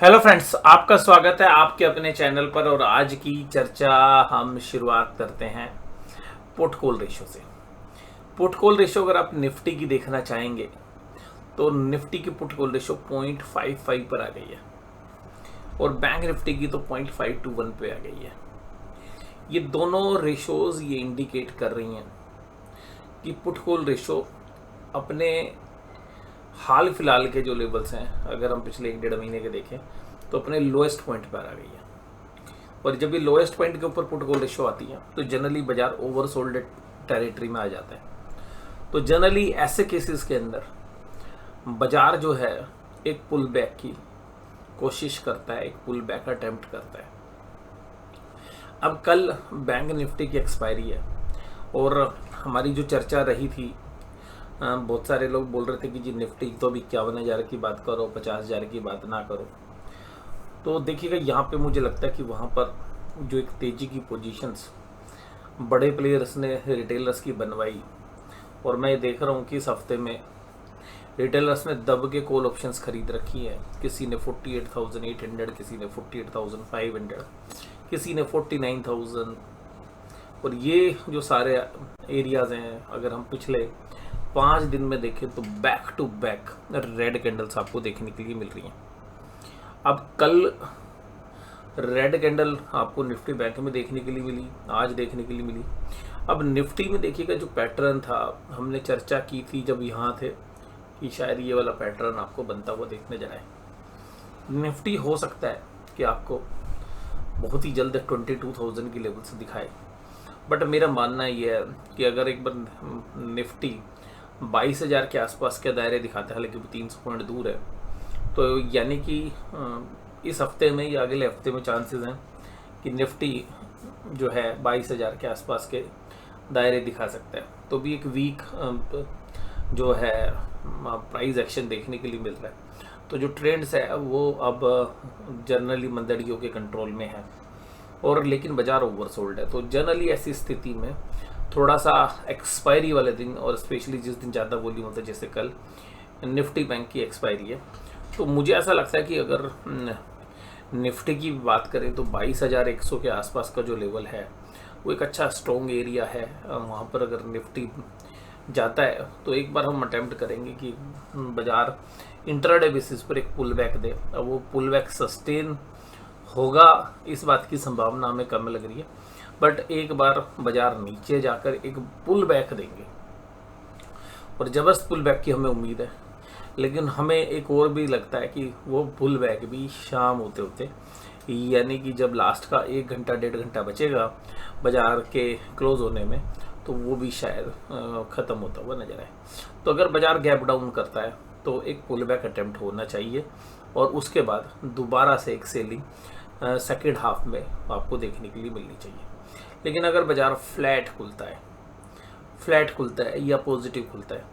Hello friends, आपका स्वागत है आपके अपने चैनल पर। और आज की चर्चा हम शुरुआत करते हैं पुट कॉल रेशो से। पुट कॉल रेशो अगर आप निफ्टी की देखना चाहेंगे तो निफ्टी की पुट कॉल रेशो 0.55 पर आ गई है और बैंक निफ्टी की तो 0.521 पे आ गई है। ये दोनों रेशोज ये इंडिकेट कर रही हैं कि पुट कॉल रेशो अपने हाल फिलहाल के जो लेवल्स हैं, अगर हम पिछले 1-1.5 महीने के देखें तो अपने लोएस्ट पॉइंट पर आ गई है। और जब ये लोएस्ट पॉइंट के ऊपर पुट कॉल रेशो आती है तो जनरली बाजार ओवरसोल्ड टेरिटरी में आ जाता है। तो जनरली ऐसे केसेस के अंदर बाजार जो है एक पुल बैक की कोशिश करता है, एक पुल बैक अटेम्प्ट करता है। अब कल बैंक निफ्टी की एक्सपायरी है और हमारी जो चर्चा रही थी, बहुत सारे लोग बोल रहे थे कि जी निफ्टी तो अभी 51,000 की बात करो, 50,000 की बात ना करो। तो देखिएगा यहाँ पे मुझे लगता है कि वहाँ पर जो एक तेजी की पोजीशंस बड़े प्लेयर्स ने रिटेलर्स की बनवाई, और मैं देख रहा हूँ कि इस हफ्ते में रिटेलर्स ने दब के कॉल ऑप्शंस खरीद रखी है। किसी ने 48,800, किसी ने 48,500, किसी ने 49,000। और ये जो सारे एरियाज़ हैं, अगर हम पिछले 5 दिन में देखें तो back to back red candles आपको देखने के लिए मिल रही हैं। अब कल रेड कैंडल आपको निफ्टी बैंक में देखने के लिए मिली, आज देखने के लिए मिली। अब निफ्टी में देखिएगा जो पैटर्न था, हमने चर्चा की थी जब यहाँ थे कि शायद ये वाला पैटर्न आपको बनता हुआ देखने जा रहा है। निफ्टी हो सकता है कि आपको बहुत ही जल्द 22,000 की लेवल से दिखाए, बट मेरा मानना ये है कि अगर एक बार निफ्टी 22,000 के आसपास के दायरे दिखाते हैं, हालांकि वो 300 पॉइंट दूर है, तो यानी कि इस हफ्ते में या अगले हफ्ते में चांसेस हैं कि निफ्टी जो है 22,000 के आसपास के दायरे दिखा सकता है। तो भी एक वीक जो है प्राइस एक्शन देखने के लिए मिल रहा है। तो जो ट्रेंड्स है वो अब जनरली मंदड़ियों के कंट्रोल में है, और लेकिन बाजार ओवरसोल्ड है। तो जनरली ऐसी स्थिति में थोड़ा सा एक्सपायरी वाले दिन, और स्पेशली जिस दिन ज़्यादा वॉल्यूम होता है, जैसे कल निफ्टी बैंक की एक्सपायरी है, तो मुझे ऐसा लगता है कि अगर निफ्टी की बात करें तो 22,100 के आसपास का जो लेवल है वो एक अच्छा स्ट्रॉन्ग एरिया है। वहाँ पर अगर निफ्टी जाता है तो एक बार हम अटेम्प्ट करेंगे कि बाजार इंट्राडे बेसिस पर एक पुल बैक दे। अब वो पुल बैक सस्टेन होगा, इस बात की संभावना हमें कम लग रही है, बट एक बार बाजार नीचे जाकर एक पुल बैक देंगे और जबरदस्त पुल बैक की हमें उम्मीद है। लेकिन हमें एक और भी लगता है कि वो पुल बैक भी शाम होते होते, यानी कि जब लास्ट का 1 घंटा 1.5 घंटा बचेगा बाजार के क्लोज होने में, तो वो भी शायद ख़त्म होता हुआ नजर आए। तो अगर बाजार गैप डाउन करता है तो एक पुल बैक अटेम्प्ट होना चाहिए और उसके बाद दोबारा से एक सेलिंग सेकेंड हाफ में आपको देखने के लिए मिलनी चाहिए। लेकिन अगर बाजार फ्लैट खुलता है या पॉजिटिव खुलता है,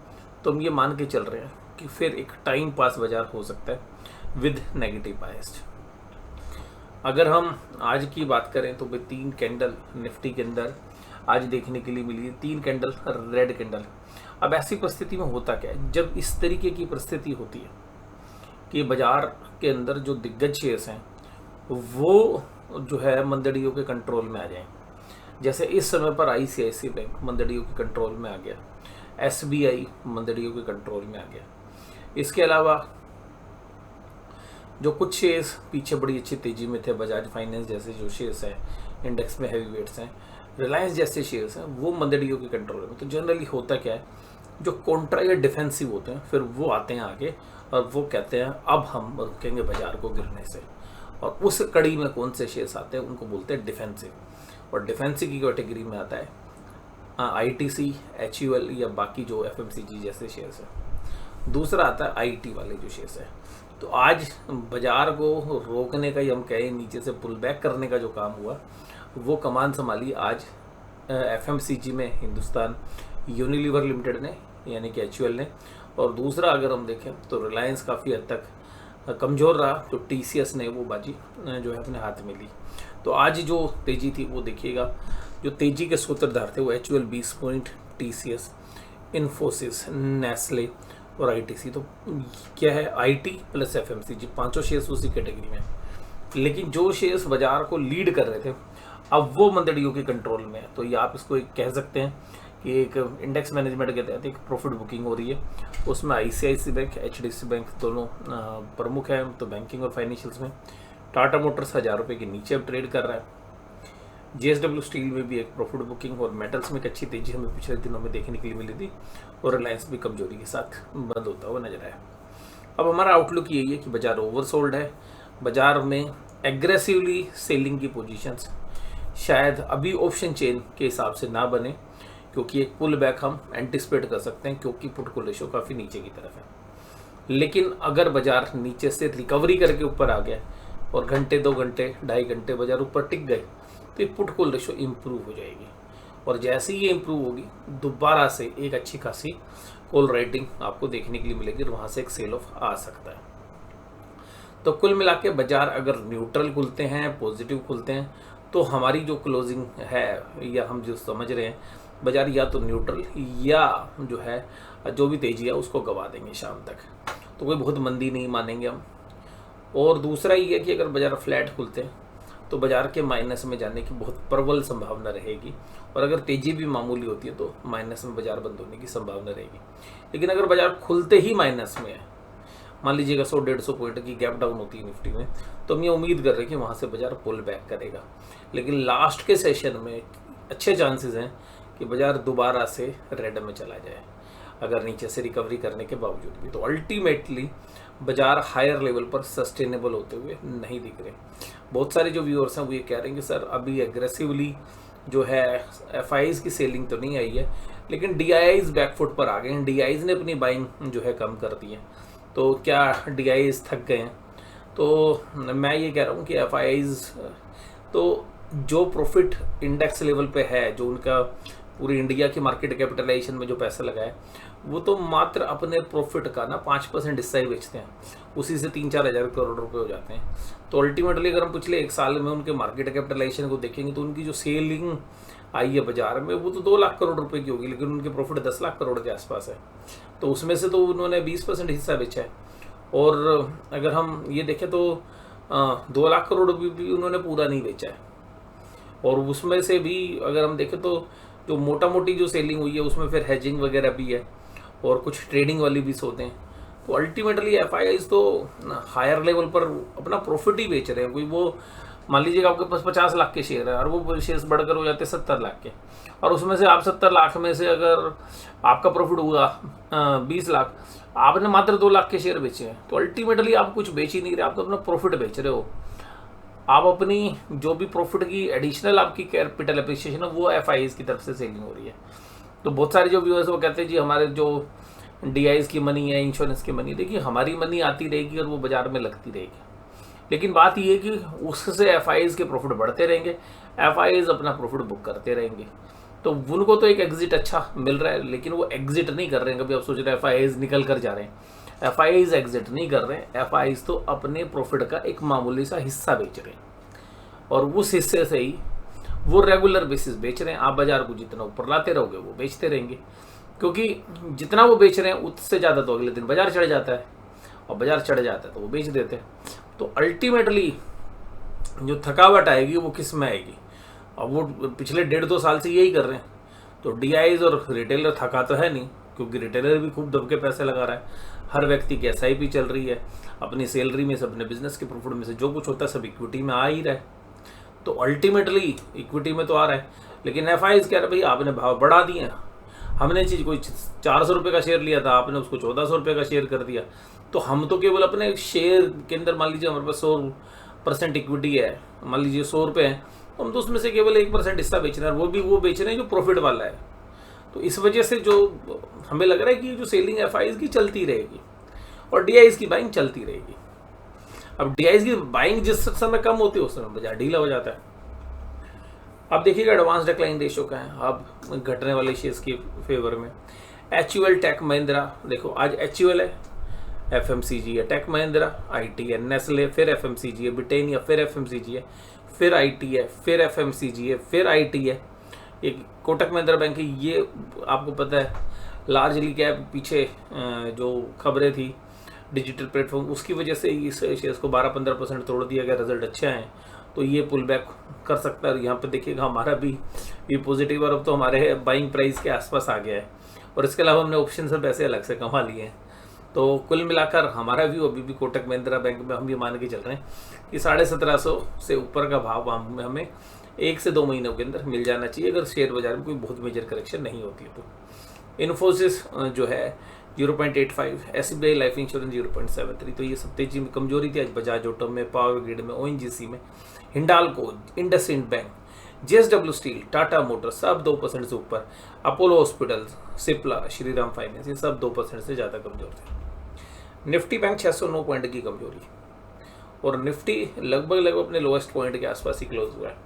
तो हम ये मान के चल रहे हैं कि फिर एक टाइम पास बाजार हो सकता है विद नेगेटिव बायस्ड। अगर हम आज की बात करें तो 3 कैंडल निफ्टी के अंदर आज देखने के लिए मिली, 3 कैंडल रेड कैंडल। अब ऐसी परिस्थिति में होता क्या है, जब इस तरीके की परिस्थिति होती है कि बाजार के अंदर जो दिग्गज शेयर्स हैं वो जो है मंदड़ियों के कंट्रोल में आ जाएं। जैसे इस समय पर ICICI बैंक मंदड़ियों के कंट्रोल में आ गया, SBI मंदड़ियों के कंट्रोल में आ गया। इसके अलावा जो कुछ शेयर्स पीछे बड़ी अच्छी तेजी में थे, बजाज फाइनेंस जैसे जो शेयर्स हैं इंडेक्स में हैवी वेट्स हैं, रिलायंस जैसे शेयर्स हैं, वो मंदड़ियों के कंट्रोल में। तो जनरली होता क्या है, जो कॉन्ट्रा या डिफेंसिव होते हैं फिर वो आते हैं आगे और वो कहते हैं अब हम रुकेंगे बाजार को गिरने से। और उस कड़ी में कौन से शेयर्स आते हैं उनको बोलते हैं डिफेंसिव, और डिफेंसिव की कैटेगरी में आता है ITC, HUL या बाकी जो FMCG जैसे शेयर्स हैं। दूसरा आता है IT वाले जो शेयर्स हैं। तो आज बाजार को रोकने का, हम कहें नीचे से पुल बैक करने का जो काम हुआ, वो कमान संभाली आज FMCG में हिंदुस्तान यूनिलीवर लिमिटेड ने, यानी कि HUL ने। और दूसरा अगर हम देखें तो रिलायंस काफ़ी हद तक कमज़ोर रहा, तो TCS ने वो बाजी जो है अपने हाथ में ली। तो आज जो तेज़ी थी वो देखिएगा, जो तेज़ी के सूत्रधार थे वो HUL 20 point, TCS, Infosys, Nestle और ITC। तो क्या है, IT प्लस FMCG, पांचों शेयर्स उसी कैटेगरी में। लेकिन जो शेयर्स बाजार को लीड कर रहे थे अब वो मंदड़ियों के कंट्रोल में है। तो ये आप इसको एक कह सकते हैं कि एक इंडेक्स मैनेजमेंट के तहत एक प्रॉफिट बुकिंग हो रही है। उसमें ICICI बैंक, HDFC बैंक दोनों प्रमुख हैं तो बैंकिंग और फाइनेंशियल्स में। टाटा मोटर्स 1000 रुपये के नीचे अब ट्रेड कर रहा है। JSW स्टील में भी एक प्रॉफिट बुकिंग, और मेटल्स में एक अच्छी तेजी हमें पिछले दिनों में देखने के लिए मिली थी, और रिलायंस भी कमजोरी के साथ बंद होता हुआ नजर आया। अब हमारा आउटलुक यही है कि बाजार ओवरसोल्ड है, बाजार में एग्रेसिवली सेलिंग की पोजीशंस शायद अभी ऑप्शन चेन के हिसाब से ना बने, क्योंकि एक पुल बैक हम एंटिसिपेट कर सकते हैं, क्योंकि पुट कॉल रेशो काफ़ी नीचे की तरफ है। लेकिन अगर बाजार नीचे से रिकवरी करके ऊपर आ गया और घंटे 2 घंटे 2.5 घंटे बाजार ऊपर टिक गए तो ये पुट कॉल रेशो इम्प्रूव हो जाएगी, और जैसे ही ये इम्प्रूव होगी दोबारा से एक अच्छी खासी कॉल राइटिंग आपको देखने के लिए मिलेगी, और वहाँ से एक सेल ऑफ आ सकता है। तो कुल मिला के बाजार अगर न्यूट्रल खुलते हैं, पॉजिटिव खुलते हैं, तो हमारी जो क्लोजिंग है या हम जो समझ रहे हैं बाजार या तो न्यूट्रल या जो है जो भी तेजी है उसको गवा देंगे शाम तक, तो कोई बहुत मंदी नहीं मानेंगे हम। और दूसरा ये है कि अगर बाजार फ्लैट खुलते हैं तो बाजार के माइनस में जाने की बहुत प्रबल संभावना रहेगी, और अगर तेजी भी मामूली होती है तो माइनस में बाजार बंद होने की संभावना रहेगी। लेकिन अगर बाजार खुलते ही माइनस में है, मान लीजिएगा 100-150 पॉइंट की गैप डाउन होती है निफ्टी में, तो हम ये उम्मीद कर रहे हैं कि वहाँ से बाजार पुल बैक करेगा। लेकिन लास्ट के सेशन में अच्छे चांसेस हैं कि बाजार दोबारा से रेड में चला जाए, अगर नीचे से रिकवरी करने के बावजूद भी। तो अल्टीमेटली बाजार हायर लेवल पर सस्टेनेबल होते हुए नहीं दिख रहे। बहुत सारे जो व्यूअर्स हैं वो ये कह रहे हैं कि सर अभी एग्रेसिवली जो है FIs की सेलिंग तो नहीं आई है, लेकिन DIIs बैकफुट पर आ गए हैं, DIIs ने अपनी बाइंग जो है कम कर दी है। तो क्या DIIs थक गए हैं? तो मैं ये कह रहा हूँ कि FIs तो जो प्रॉफिट इंडेक्स लेवल पे है, जो उनका पूरी इंडिया की मार्केट कैपिटलाइजेशन में जो पैसा लगा है, वो तो मात्र अपने प्रॉफिट का ना 5% हिस्सा ही बेचते हैं, उसी से 3-4 हज़ार करोड़ रुपए हो जाते हैं। तो अल्टीमेटली अगर हम पिछले 1 साल में उनके मार्केट कैपिटलाइजेशन को देखेंगे तो उनकी जो सेलिंग आई है बाजार में वो तो 2 लाख करोड़ रुपए की होगी, लेकिन उनके प्रॉफिट 10 लाख करोड़ के आसपास है। तो उसमें से तो उन्होंने 20% हिस्सा बेचा है। और अगर हम ये देखें तो 2 लाख करोड़ भी उन्होंने पूरा नहीं बेचा है, और उसमें से भी अगर हम देखें तो जो मोटा मोटी जो सेलिंग हुई है उसमें फिर हेजिंग वगैरह भी है, और कुछ ट्रेडिंग वाली भी सोते हैं। तो अल्टीमेटली FIs तो हायर लेवल पर अपना प्रॉफिट ही बेच रहे हैं। कोई वो मान लीजिएगा आपके पास 50 लाख के शेयर है और वो शेयर्स बढ़कर हो जाते हैं 70 लाख के, और उसमें से आप 70 लाख में से अगर आपका प्रॉफिट हुआ 20 लाख, आपने मात्र 2 लाख के शेयर बेचे हैं, तो अल्टीमेटली आप कुछ बेच ही नहीं रहे, आप तो अपना प्रॉफिट बेच रहे हो। आप अपनी जो भी प्रॉफिट की एडिशनल आपकी कैपिटल एप्रिसिएशन है वो FIs की तरफ से सेलिंग हो रही है। तो बहुत सारे जो व्यूअर्स वो कहते हैं जी हमारे जो DIs की मनी है, इंश्योरेंस की मनी, देखिए हमारी मनी आती रहेगी और वो बाजार में लगती रहेगी, लेकिन बात ये है कि उससे FIs के प्रॉफिट बढ़ते रहेंगे, FIs अपना प्रॉफिट बुक करते रहेंगे। तो उनको तो एक एग्जिट अच्छा मिल रहा है, लेकिन वो एग्जिट नहीं कर रहे हैं। कभी आप सोच रहे हैं FIs निकल कर जा रहे हैं, FIs एग्जिट नहीं कर रहे हैं, FIs तो अपने प्रॉफिट का एक मामूली सा हिस्सा बेच रहे हैं, और उस हिस्से से ही वो रेगुलर बेसिस बेच रहे हैं। आप बाजार को जितना ऊपर लाते रहोगे वो बेचते रहेंगे, क्योंकि जितना वो बेच रहे हैं उससे ज़्यादा तो अगले दिन बाजार चढ़ जाता है, और बाजार चढ़ जाता है तो वो बेच देते हैं। तो अल्टीमेटली जो थकावट आएगी वो किस में आएगी? अब वो पिछले 1.5-2 साल से यही कर रहे हैं। तो DIs और रिटेलर थका तो है नहीं, क्योंकि रिटेलर भी खूब दब के पैसे लगा रहा है, हर व्यक्ति की SIP चल रही है, अपनी सैलरी में से अपने बिजनेस के प्रॉफिट में से जो कुछ होता है सब इक्विटी में आ ही रहा है। तो अल्टीमेटली इक्विटी में तो आ रहा है, लेकिन FIs कह रहे भाई आपने भाव बढ़ा दिए, हमने चीज़ कोई 400 रुपये का शेयर लिया था, आपने उसको 1400 रुपये का शेयर कर दिया, तो हम तो केवल अपने शेयर के अंदर मान लीजिए हमारे पास 100% इक्विटी है, मान लीजिए 100 रुपये है, तो हम तो उसमें से केवल 1% हिस्सा बेच रहे हैं, और वो भी वो बेच रहे हैं जो प्रॉफिट वाला है। तो इस वजह से जो हमें लग रहा है कि जो सेलिंग FIs की चलती रहेगी और DIs की बाइंग चलती रहेगी। अब DIs की बाइंग जिस समय कम होती है उस समय बाजार ढीला हो जाता है। अब देखिएगा एडवांस डिक्लाइन रेशियो का है, अब घटने वाले शेयर्स के फेवर में HUL, टेक महिंद्रा, देखो आज HUL है, FMCG है, टेक महिंद्रा, IT है, नेस्ले, फिर FMCG है, ब्रिटेनिया, फिर FMCG है, फिर IT है, फिर FMCG है, फिर IT है, एक कोटक महिंद्रा बैंक है, ये आपको पता है लार्जली क्या है, पीछे जो खबरें थी डिजिटल प्लेटफॉर्म, उसकी वजह से इस शेयर्स को 12-15% तोड़ दिया गया। रिजल्ट अच्छे हैं तो ये पुल बैक कर सकता है। यहाँ पे देखिएगा हमारा भी ये पॉजिटिव, और अब तो हमारे बाइंग प्राइस के आसपास आ गया है, और इसके अलावा हमने ऑप्शन से पैसे अलग से कमा लिए हैं। तो कुल मिलाकर हमारा व्यू अभी भी कोटक महिंद्रा बैंक में हम ये मान के चल रहे हैं कि 1750 से ऊपर का भाव हमें 1 से 2 महीनों के अंदर मिल जाना चाहिए, अगर शेयर बाजार में कोई बहुत मेजर करेक्शन नहीं होती है तो। इन्फोसिस जो है 0.85, SBI लाइफ इंश्योरेंस 0.73, तो ये सब तेजी में कमजोरी थी आज बजाज ऑटो में, पावर ग्रिड में, ONGC में, Hindalco, IndusInd bank, JSW steel, Tata Motors सब 2% से ऊपर, Apollo hospitals, Cipla, Shriram finance ये सब 2% से ज़्यादा कमजोर थे। निफ्टी बैंक 609 पॉइंट की कमजोरी, और निफ्टी लगभग अपने लोएस्ट पॉइंट के आसपास ही क्लोज हुआ है।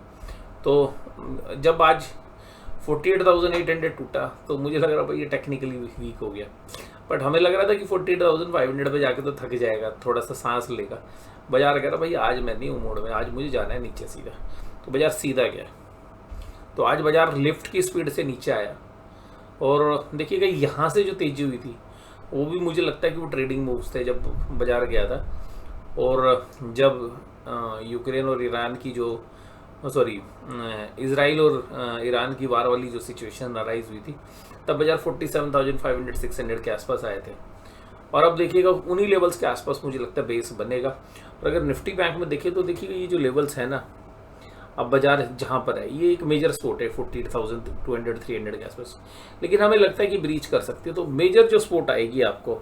तो जब आज 48,800 टूटा तो मुझे लग रहा भाई ये टेक्निकली वीक हो गया, बट हमें लग रहा था कि 48,500 पे जाके तो थक जाएगा, थोड़ा सा सांस लेगा। बाजार कह रहा भाई आज मैं नहीं हूँ मूड में, आज मुझे जाना है नीचे सीधा, तो बाजार सीधा गया। तो आज बाजार लिफ्ट की स्पीड से नीचे आया, और देखिएगा यहाँ से जो तेजी हुई थी वो भी मुझे लगता है कि वो ट्रेडिंग मूव्स थे जब बाजार गया था। और जब यूक्रेन और ईरान की जो इजराइल और ईरान की वार वाली जो सिचुएशन अराइज हुई थी, तब बाजार 47,500-600 के आसपास आए थे, और अब देखिएगा उन्हीं लेवल्स के आसपास मुझे लगता है बेस बनेगा। और अगर निफ्टी बैंक में देखें तो देखिएगा ये जो लेवल्स है ना, अब बाजार जहाँ पर है ये एक मेजर स्पोर्ट है 48,200-300 के आसपास, लेकिन हमें लगता है कि ब्रीच कर सकती है। तो मेजर जो स्पोर्ट आएगी आपको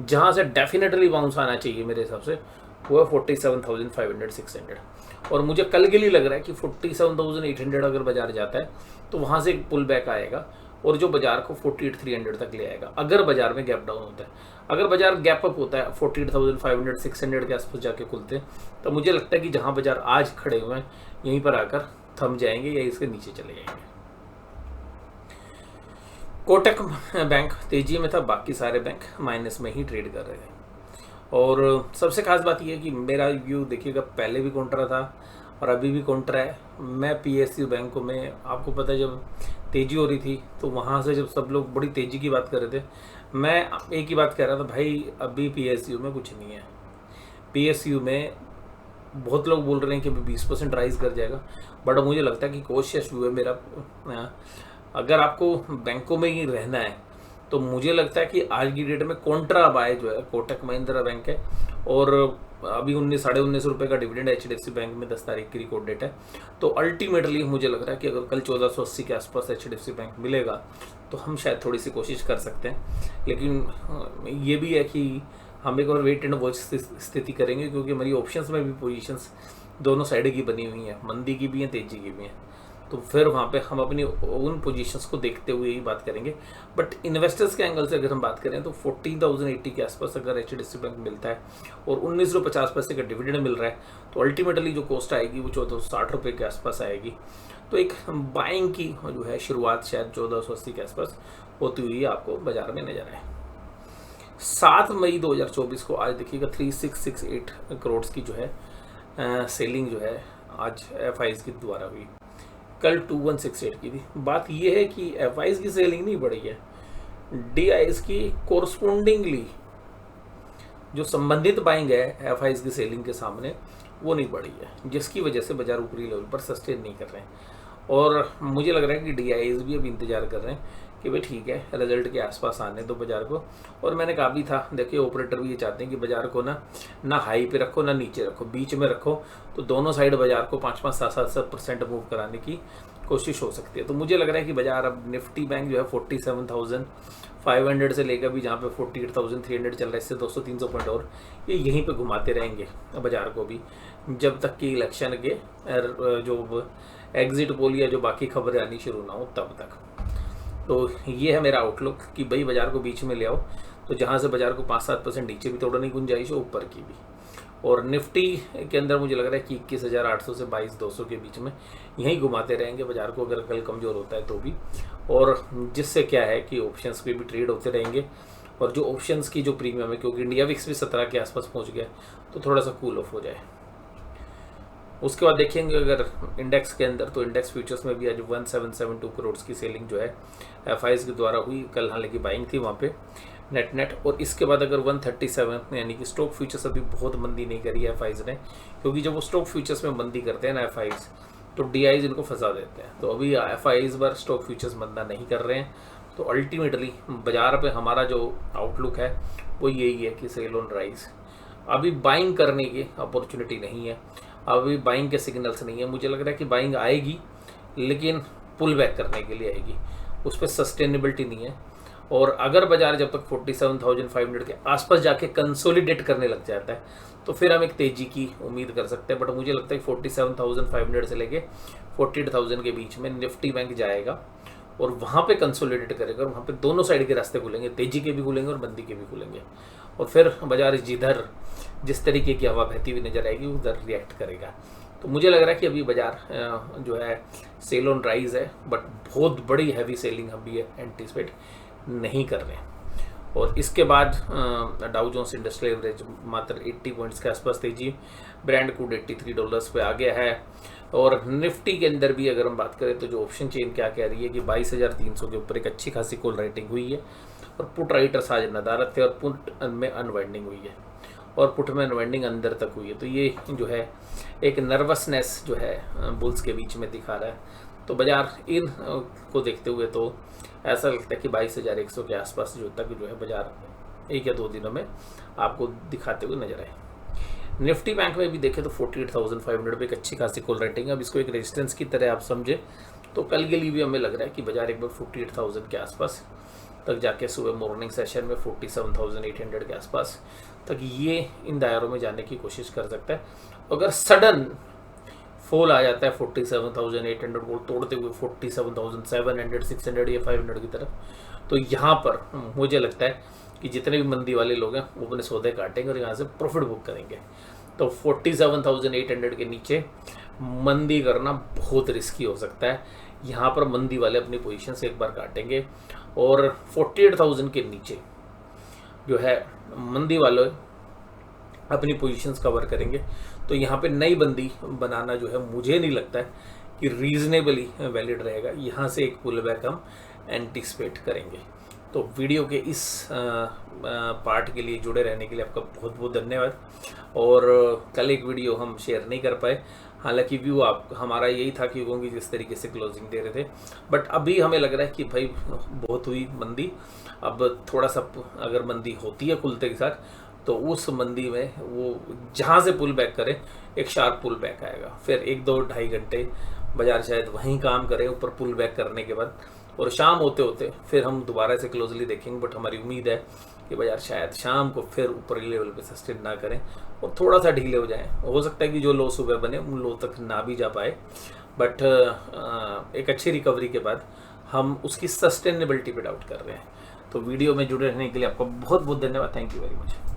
जहाँ से डेफिनेटली बाउंस आना चाहिए मेरे हिसाब से, वो है 47,500-600, और मुझे कल के लिए लग रहा है कि 47,800 अगर बाजार जाता है तो वहाँ से एक पुल बैक आएगा, और जो बाजार को 48,300 तक ले आएगा अगर बाजार में गैप डाउन होता है। अगर बाजार गैप अप होता है 48,500-600 के आसपास जाके खुलते हैं, तो मुझे लगता है कि जहाँ बाजार आज खड़े हुए हैं यहीं पर आकर थम जाएंगे या इसके नीचे चले जाएंगे। कोटक बैंक तेजी में था, बाकी सारे बैंक माइनस में ही ट्रेड कर रहे हैं। और सबसे खास बात यह है कि मेरा व्यू देखिएगा पहले भी काउंटर था और अभी भी काउंटर है। मैं PSU बैंकों में, आपको पता है जब तेजी हो रही थी तो वहाँ से जब सब लोग बड़ी तेजी की बात कर रहे थे, मैं एक ही बात कह रहा था भाई अभी PSU में कुछ नहीं है। PSU में बहुत लोग बोल रहे हैं कि अभी 20% राइज कर जाएगा, बट मुझे लगता है कि कोशिश व्यू है मेरा। अगर आपको बैंकों में ही रहना है तो मुझे लगता है कि आज की डेट में कॉन्ट्रा बाय जो है कोटक महिंद्रा बैंक है, और अभी 19-19.5 रुपये का डिविडेंड HDFC बैंक में 10 तारीख की रिकॉर्ड डेट है। तो अल्टीमेटली मुझे लग रहा है कि अगर कल 1480 के आसपास HDFC बैंक मिलेगा तो हम शायद थोड़ी सी कोशिश कर सकते हैं। लेकिन ये भी है कि हम एक और वेट एंड वॉच स्थिति करेंगे, क्योंकि हमारी ऑप्शंस में भी पोजीशंस दोनों साइड की बनी हुई हैं, मंदी की भी हैं, तेजी की भी हैं। तो फिर वहाँ पे हम अपनी उन पोजीशंस को देखते हुए ही बात करेंगे। बट इन्वेस्टर्स के एंगल से अगर हम बात करें तो 14,080 के आसपास अगर HDFC बैंक मिलता है और 19.50 पैसे का डिविडेंड मिल रहा है, तो अल्टीमेटली जो कॉस्ट आएगी वो 1460 रुपये के आसपास आएगी। तो एक बाइंग की जो है शुरुआत शायद 1480 के आसपास होती हुई आपको बाजार में नजर आए। 7 मई 2024 को आज देखिएगा 3668 करोड़ की जो है सेलिंग जो है आज FIs के द्वारा हुई, कल 2168 की थी। बात यह है कि FIs की सेलिंग नहीं बढ़ी है, DIs की कोरस्पोंडिंगली जो संबंधित बाइंग है FIs की सेलिंग के सामने वो नहीं बढ़ी है, जिसकी वजह से बाजार ऊपरी लेवल पर सस्टेन नहीं कर रहे हैं। और मुझे लग रहा है कि DIs भी अब इंतजार कर रहे हैं कि भाई ठीक है रिजल्ट के आसपास आने दो बाजार को। और मैंने कहा भी था, देखिए ऑपरेटर भी ये चाहते हैं कि बाजार को ना हाई पे रखो ना नीचे रखो, बीच में रखो, तो दोनों साइड बाजार को 5-5, 7-7% मूव कराने की कोशिश हो सकती है। तो मुझे लग रहा है कि बाजार अब निफ्टी बैंक जो है 47,500 से लेकर भी जहाँ पे 48,300 चल रहा है, इससे 200-300 पॉइंट और ये यहीं पे घुमाते रहेंगे बाजार को भी, जब तक कि इलेक्शन के जो एग्जिट पोल या जो बाकी खबरें आनी शुरू ना हो तब तक। तो ये है मेरा आउटलुक कि भाई बाजार को बीच में ले आओ, तो जहाँ से बाजार को 5-7% नीचे भी तोड़ने की गुंजाइश है, ऊपर की भी। और निफ्टी के अंदर मुझे लग रहा है कि 21,800 से 22,200 के बीच में यहीं घुमाते रहेंगे बाजार को, अगर कल कमज़ोर होता है तो भी। और जिससे क्या है कि ऑप्शंस पे भी ट्रेड होते रहेंगे, और जो ऑप्शंस की जो प्रीमियम है, क्योंकि इंडिया विक्स भी 17 के आसपास पहुँच गया, तो थोड़ा सा कूल ऑफ हो जाए। उसके बाद देखेंगे अगर इंडेक्स के अंदर, तो इंडेक्स फ्यूचर्स में भी आज 1772 करोड़ की सेलिंग जो है एफआईज के द्वारा हुई। कल हालांकि बाइंग थी वहाँ पे नेट। और इसके बाद अगर 137 यानी कि स्टॉक फ्यूचर्स अभी बहुत मंदी नहीं करी है एफआईज ने, क्योंकि जब वो स्टॉक फ्यूचर्स में मंदी करते हैं ना एफआईज, तो डीआईज इनको फंसा देते हैं। तो अभी एफआईज बार स्टॉक फ्यूचर्स मंदा नहीं कर रहे हैं। तो अल्टीमेटली बाजार पे हमारा जो आउटलुक है वो यही है कि सेल ऑन राइज। अभी बाइंग करने की अपॉर्चुनिटी नहीं है, अभी बाइंग के सिग्नल्स नहीं है। मुझे लग रहा है कि बाइंग आएगी लेकिन पुल बैक करने के लिए आएगी, उस पर सस्टेनेबिलिटी नहीं है। और अगर बाजार जब तक 47,500 के आसपास जाके कंसोलिडेट करने लग जाता है तो फिर हम एक तेजी की उम्मीद कर सकते हैं। बट मुझे लगता है 47,500 से लेके 48,000 के बीच में निफ्टी बैंक जाएगा और वहाँ पे कंसोलिडेट करेगा, और वहाँ पे दोनों साइड के रास्ते खुलेंगे, तेजी के भी खुलेंगे और मंदी के भी खुलेंगे। और फिर बाजार जिधर जिस तरीके की हवा बहती हुई नजर आएगी उधर रिएक्ट करेगा। तो मुझे लग रहा है कि अभी बाजार जो है सेल ऑन राइज है, बट बहुत बड़ी हैवी सेलिंग हम भी एंटिसिपेट नहीं कर रहे हैं। और इसके बाद डाउ जोन्स इंडस्ट्रियल एवरेज मात्र 80 पॉइंट्स के आसपास तेजी, ब्रांड क्रूड $83 पे आ गया है। और निफ्टी के अंदर भी अगर हम बात करें तो जो ऑप्शन चेन क्या कह रही है कि 22,300 के ऊपर एक अच्छी खासी कॉल राइटिंग हुई है, और पुट राइटर्स आज नदारत थे, और पुट में अनवाइंडिंग हुई है, और पुट में अनवाइंडिंग अंदर तक हुई है। तो ये जो है एक नर्वसनेस जो है बुल्स के बीच में दिखा रहा है। तो बाजार इन को देखते हुए तो ऐसा लगता है कि 22,100 के आसपास जो तक जो है बाजार 1 या 2 दिनों में आपको दिखाते हुए नजर आए। निफ्टी बैंक में भी देखें तो 48,500 पे एक अच्छी खासी कॉल राइटिंग है। अब इसको एक रेजिस्टेंस की तरह आप समझे तो कल के लिए भी हमें लग रहा है कि बाजार एक बार 48,000 के आसपास तक जाके सुबह मॉर्निंग सेशन में 47,800 के आसपास तक ये इन दायरों में जाने की कोशिश कर सकता है। अगर सडन फॉल आ जाता है 47,800 को तोड़ते हुए 47,700, 600 या 500 की तरफ, तो यहाँ पर मुझे लगता है कि जितने भी मंदी वाले लोग हैं वो अपने सौदे काटेंगे और यहाँ से प्रॉफिट बुक करेंगे। तो 47,800 के नीचे मंदी करना बहुत रिस्की हो सकता है। यहाँ पर मंदी वाले अपनी पोजीशन से एक बार काटेंगे, और 48,000 के नीचे जो है मंदी वाले अपनी पोजीशंस कवर करेंगे। तो यहाँ पे नई बंदी बनाना जो है मुझे नहीं लगता है कि रीजनेबली वैलिड रहेगा। यहाँ से एक पुल बैक हम एंटिसिपेट करेंगे। तो वीडियो के इस पार्ट के लिए जुड़े रहने के लिए आपका बहुत बहुत धन्यवाद। और कल एक वीडियो हम शेयर नहीं कर पाए, हालांकि व्यू आप हमारा यही था कि होंगी जिस तरीके से क्लोजिंग दे रहे थे, बट अभी हमें लग रहा है कि भाई बहुत हुई मंदी। अब थोड़ा सा अगर मंदी होती है खुलते के साथ, तो उस मंदी में वो जहाँ से पुल बैक करे एक शार्प पुल बैक आएगा। फिर 1, 2, 2.5 घंटे बाजार शायद वहीं काम करे ऊपर पुल बैक करने के बाद, और शाम होते होते फिर हम दोबारा से क्लोजली देखेंगे। बट हमारी उम्मीद है कि बाजार शायद शाम को फिर ऊपर लेवल पे सस्टेन ना करें और थोड़ा सा ढीले हो जाए। हो सकता है कि जो लो सुबह बने उन लो तक ना भी जा पाए, बट एक अच्छी रिकवरी के बाद हम उसकी सस्टेनेबिलिटी पे डाउट कर रहे हैं। तो वीडियो में जुड़े रहने के लिए आपका बहुत बहुत धन्यवाद। Thank you very much.